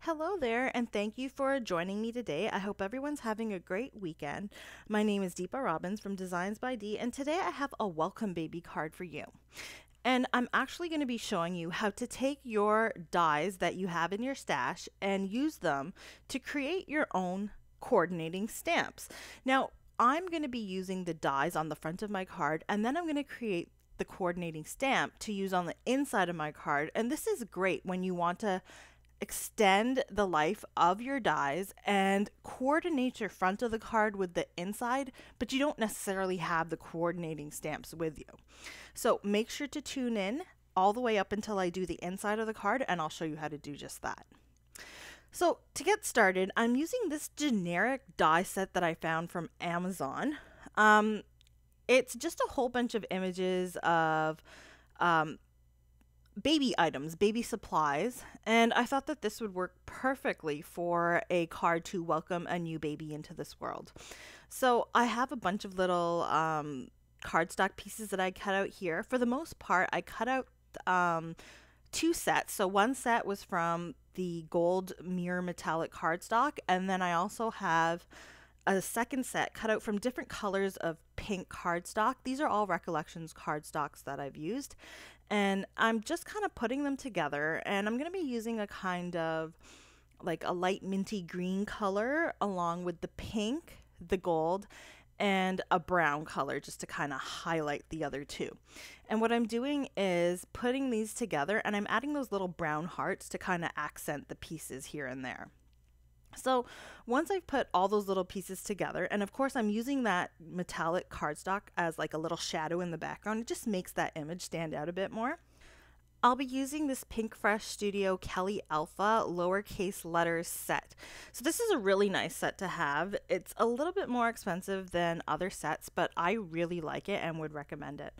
Hello there, and thank you for joining me today. I hope everyone's having a great weekend. My name is Deepa Robbins from DeeZinesByD, and today I have a welcome baby card for you. And I'm actually going to be showing you how to take your dies that you have in your stash and use them to create your own coordinating stamps. Now, I'm going to be using the dies on the front of my card, and then I'm going to create the coordinating stamp to use on the inside of my card. And this is great when you want to extend the life of your dies and coordinate your front of the card with the inside, but you don't necessarily have the coordinating stamps with you. So make sure to tune in all the way up until I do the inside of the card, and I'll show you how to do just that. So to get started, I'm using this generic die set that I found from Amazon. It's just a whole bunch of images of baby items, baby supplies, and I thought that this would work perfectly for a card to welcome a new baby into this world. So I have a bunch of little cardstock pieces that I cut out here. For the most part, I cut out two sets. So one set was from the gold mirror metallic cardstock, and then I also have a second set cut out from different colors of pink cardstock. These are all Recollections cardstocks that I've used, and I'm just kind of putting them together, and I'm going to be using a kind of like a light minty green color along with the pink, the gold, and a brown color just to kind of highlight the other two. And what I'm doing is putting these together, and I'm adding those little brown hearts to kind of accent the pieces here and there. So once I've put all those little pieces together, and of course I'm using that metallic cardstock as like a little shadow in the background, it just makes that image stand out a bit more. I'll be using this Pinkfresh Studio Kelly Alpha lowercase letters set. So this is a really nice set to have. It's a little bit more expensive than other sets, but I really like it and would recommend it.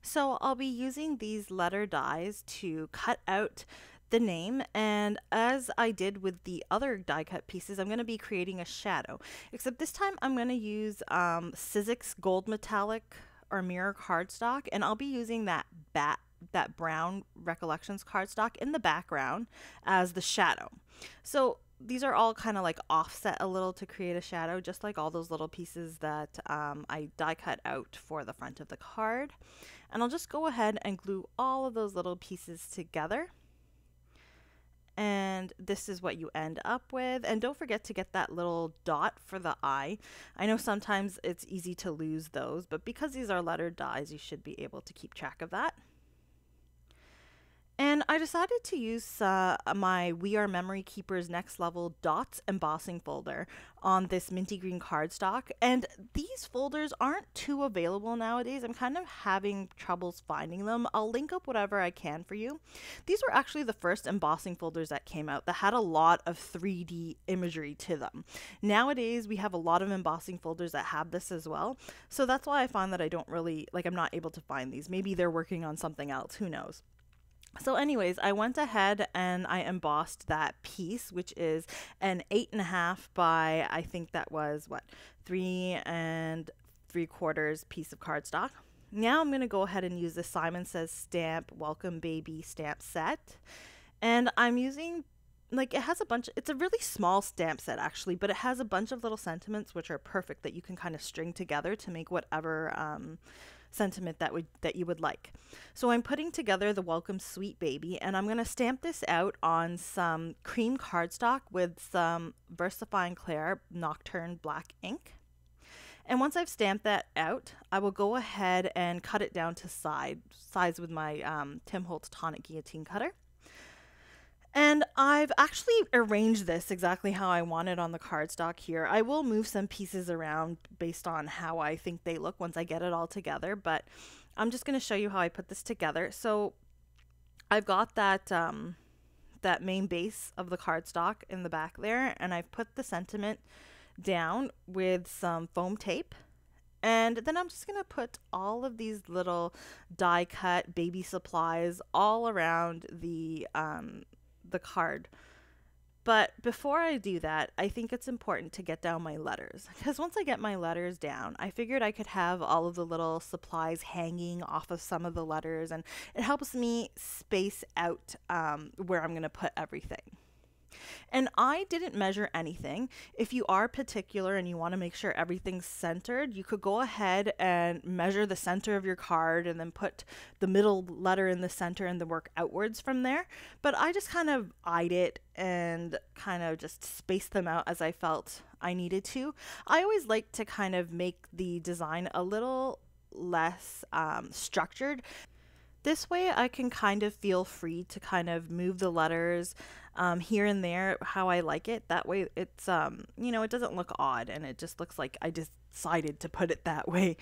So I'll be using these letter dies to cut out the name, and as I did with the other die cut pieces, I'm going to be creating a shadow, except this time I'm going to use Sizzix gold metallic or mirror cardstock, and I'll be using that brown Recollections cardstock in the background as the shadow. So these are all kind of like offset a little to create a shadow, just like all those little pieces that I die cut out for the front of the card. And I'll just go ahead and glue all of those little pieces together. And this is what you end up with. And don't forget to get that little dot for the eye. I know sometimes it's easy to lose those, but because these are lettered dies, you should be able to keep track of that. And I decided to use my We Are Memory Keepers Next Level Dots embossing folder on this minty green cardstock. And these folders aren't too available nowadays. I'm kind of having troubles finding them. I'll link up whatever I can for you. These were actually the first embossing folders that came out that had a lot of 3D imagery to them. Nowadays, we have a lot of embossing folders that have this as well. So that's why I find that I'm not able to find these. Maybe they're working on something else. Who knows? So anyways, I went ahead and I embossed that piece, which is an 8.5 by, I think that was 3 3/4 piece of cardstock. Now I'm going to go ahead and use the Simon Says Stamp Welcome Baby stamp set. And I'm using, it's a really small stamp set actually, but it has a bunch of little sentiments which are perfect that you can kind of string together to make whatever sentiment that you would like. So I'm putting together the Welcome Sweet Baby, and I'm going to stamp this out on some cream cardstock with some VersaFine Clair Nocturne black ink. And once I've stamped that out, I will go ahead and cut it down to size with my Tim Holtz Tonic Guillotine Cutter. And I've actually arranged this exactly how I want it on the cardstock here. I will move some pieces around based on how I think they look once I get it all together, but I'm just going to show you how I put this together. So I've got that main base of the cardstock in the back there, and I've put the sentiment down with some foam tape. And then I'm just going to put all of these little die cut baby supplies all around the card. But before I do that, I think it's important to get down my letters, because once I get my letters down, I figured I could have all of the little supplies hanging off of some of the letters, and it helps me space out where I'm going to put everything. And I didn't measure anything. If you are particular and you want to make sure everything's centered, you could go ahead and measure the center of your card and then put the middle letter in the center and then work outwards from there. But I just kind of eyed it and kind of just spaced them out as I felt I needed to. I always like to kind of make the design a little less structured. This way I can kind of feel free to kind of move the letters here and there how I like it. That way it's, it doesn't look odd and it just looks like I just decided to put it that way.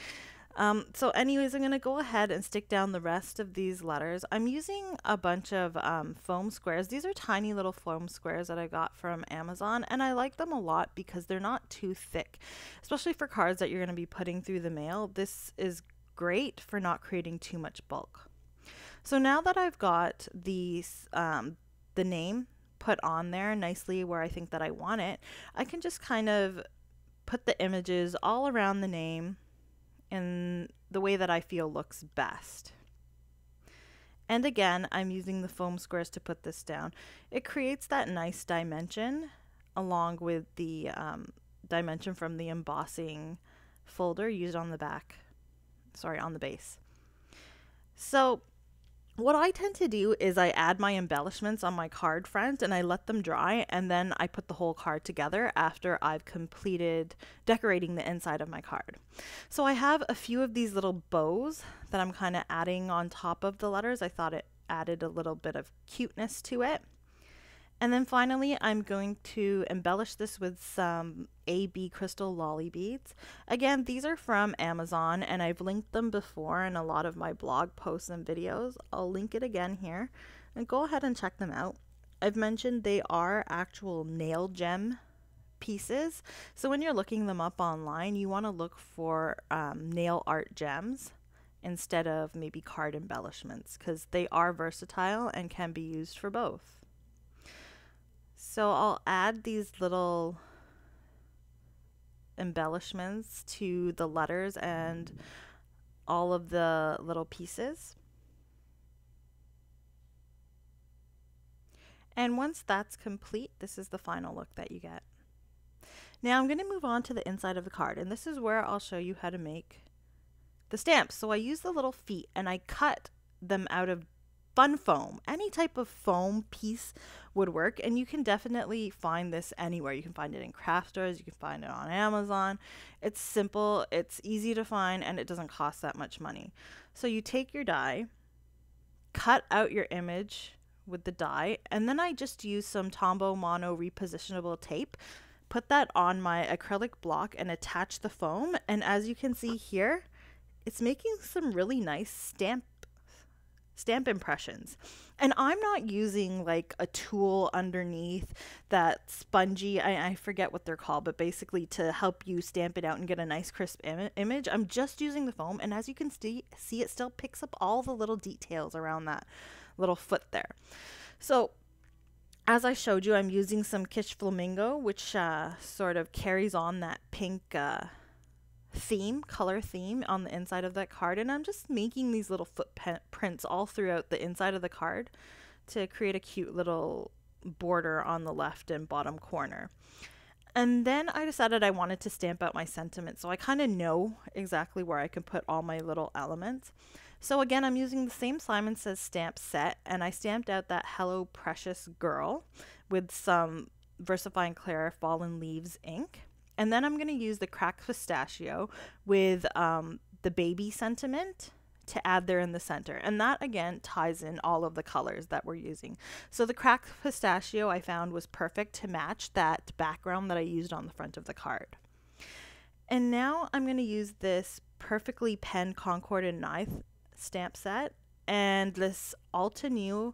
So anyways, I'm going to go ahead and stick down the rest of these letters. I'm using a bunch of foam squares. These are tiny little foam squares that I got from Amazon, and I like them a lot because they're not too thick, especially for cards that you're going to be putting through the mail. This is great for not creating too much bulk. So now that I've got the name put on there nicely where I think that I want it, I can just kind of put the images all around the name in the way that I feel looks best. And again, I'm using the foam squares to put this down. It creates that nice dimension along with the dimension from the embossing folder used on the back, on the base. So what I tend to do is I add my embellishments on my card front and I let them dry, and then I put the whole card together after I've completed decorating the inside of my card. So I have a few of these little bows that I'm kind of adding on top of the letters. I thought it added a little bit of cuteness to it. And then finally, I'm going to embellish this with some AB crystal lolly beads. Again, these are from Amazon and I've linked them before in a lot of my blog posts and videos. I'll link it again here and go ahead and check them out. I've mentioned they are actual nail gem pieces. So when you're looking them up online, you want to look for nail art gems instead of maybe card embellishments, because they are versatile and can be used for both. So I'll add these little embellishments to the letters and all of the little pieces. And once that's complete, this is the final look that you get. Now I'm going to move on to the inside of the card, and this is where I'll show you how to make the stamps. So I use the little feet and I cut them out of fun foam. Any type of foam piece would work, and you can definitely find this anywhere. You can find it in craft stores, you can find it on Amazon. It's simple, it's easy to find, and it doesn't cost that much money. So you take your die, cut out your image with the die, and then I just use some Tombow Mono repositionable tape, put that on my acrylic block and attach the foam, and as you can see here, it's making some really nice stamp impressions. And I'm not using like a tool underneath that's spongy, I forget what they're called, but basically to help you stamp it out and get a nice crisp image. I'm just using the foam, and as you can see it still picks up all the little details around that little foot there. So as I showed you, I'm using some Kitsch Flamingo, which sort of carries on that pink color theme on the inside of that card, and I'm just making these little footprints all throughout the inside of the card to create a cute little border on the left and bottom corner. And then I decided I wanted to stamp out my sentiment, so I kind of know exactly where I can put all my little elements. So again, I'm using the same Simon Says stamp set, and I stamped out that Hello Precious Girl with some VersaFine Clair Fallen Leaves ink. And then I'm going to use the cracked pistachio with the baby sentiment to add there in the center. And that, again, ties in all of the colors that we're using. So the cracked pistachio I found was perfect to match that background that I used on the front of the card. And now I'm going to use this perfectly penned Concord and Ninth stamp set and this Alta New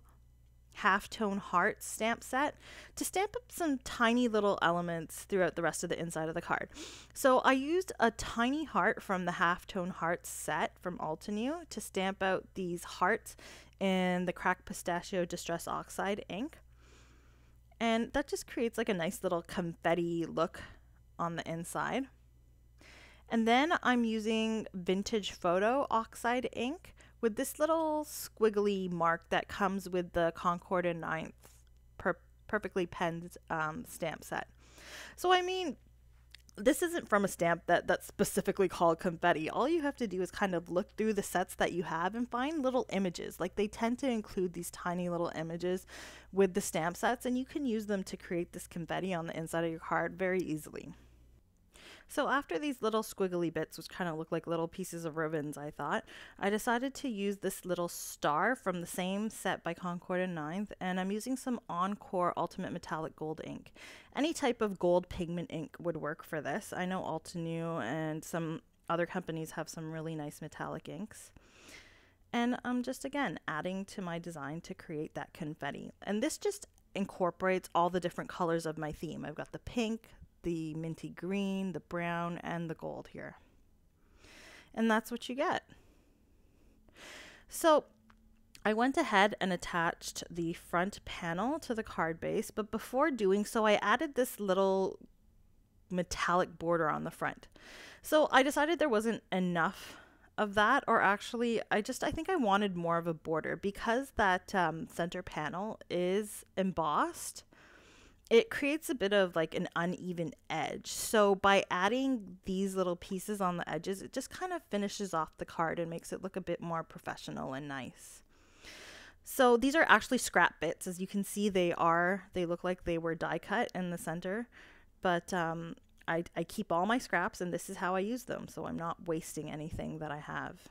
Halftone Heart stamp set to stamp up some tiny little elements throughout the rest of the inside of the card. So I used a tiny heart from the Halftone Hearts set from Alta New to stamp out these hearts in the cracked pistachio Distress Oxide ink. And that just creates like a nice little confetti look on the inside. And then I'm using Vintage Photo Oxide ink with this little squiggly mark that comes with the Concord and Ninth perfectly penned stamp set. So I mean, this isn't from a stamp that's specifically called Confetti. All you have to do is kind of look through the sets that you have and find little images. Like, they tend to include these tiny little images with the stamp sets, and you can use them to create this confetti on the inside of your card very easily. So after these little squiggly bits, which kind of look like little pieces of ribbons, I decided to use this little star from the same set by Concord and Ninth, and I'm using some Encore Ultimate Metallic Gold ink. Any type of gold pigment ink would work for this. I know Altenew and some other companies have some really nice metallic inks. And I'm just, again, adding to my design to create that confetti. And this just incorporates all the different colors of my theme. I've got the pink, the minty green, the brown, and the gold here. And that's what you get. So I went ahead and attached the front panel to the card base, but before doing so, I added this little metallic border on the front. So I decided there wasn't enough of that, or actually I think I wanted more of a border because that center panel is embossed. It creates a bit of like an uneven edge. So by adding these little pieces on the edges, it just kind of finishes off the card and makes it look a bit more professional and nice. So these are actually scrap bits. As you can see, they look like they were die cut in the center, but I keep all my scraps, and this is how I use them. So I'm not wasting anything that I have.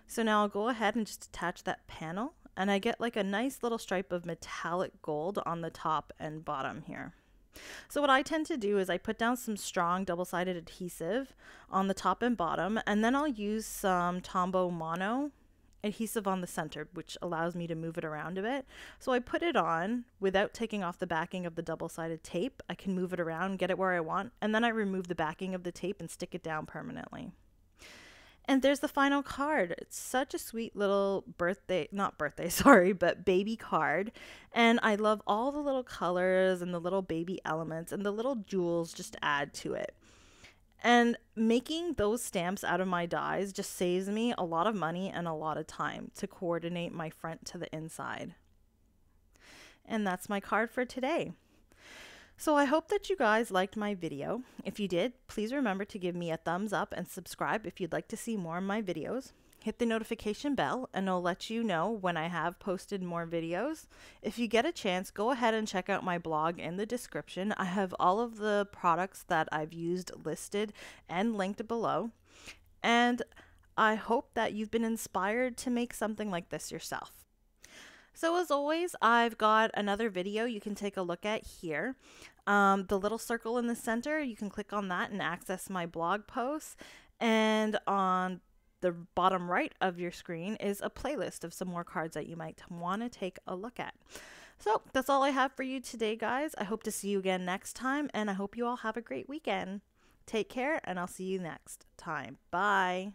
So now I'll go ahead and just attach that panel. And I get like a nice little stripe of metallic gold on the top and bottom here. So what I tend to do is I put down some strong double-sided adhesive on the top and bottom, and then I'll use some Tombow Mono adhesive on the center, which allows me to move it around a bit. So I put it on without taking off the backing of the double-sided tape. I can move it around, get it where I want, and then I remove the backing of the tape and stick it down permanently. And there's the final card. It's such a sweet little baby card. And I love all the little colors and the little baby elements, and the little jewels just add to it. And making those stamps out of my dies just saves me a lot of money and a lot of time to coordinate my front to the inside. And that's my card for today. So I hope that you guys liked my video. If you did, please remember to give me a thumbs up and subscribe if you'd like to see more of my videos. Hit the notification bell and it'll let you know when I have posted more videos. If you get a chance, go ahead and check out my blog in the description. I have all of the products that I've used listed and linked below. And I hope that you've been inspired to make something like this yourself. So as always, I've got another video you can take a look at here. The little circle in the center, you can click on that and access my blog posts. And on the bottom right of your screen is a playlist of some more cards that you might want to take a look at. So that's all I have for you today, guys. I hope to see you again next time, and I hope you all have a great weekend. Take care, and I'll see you next time. Bye.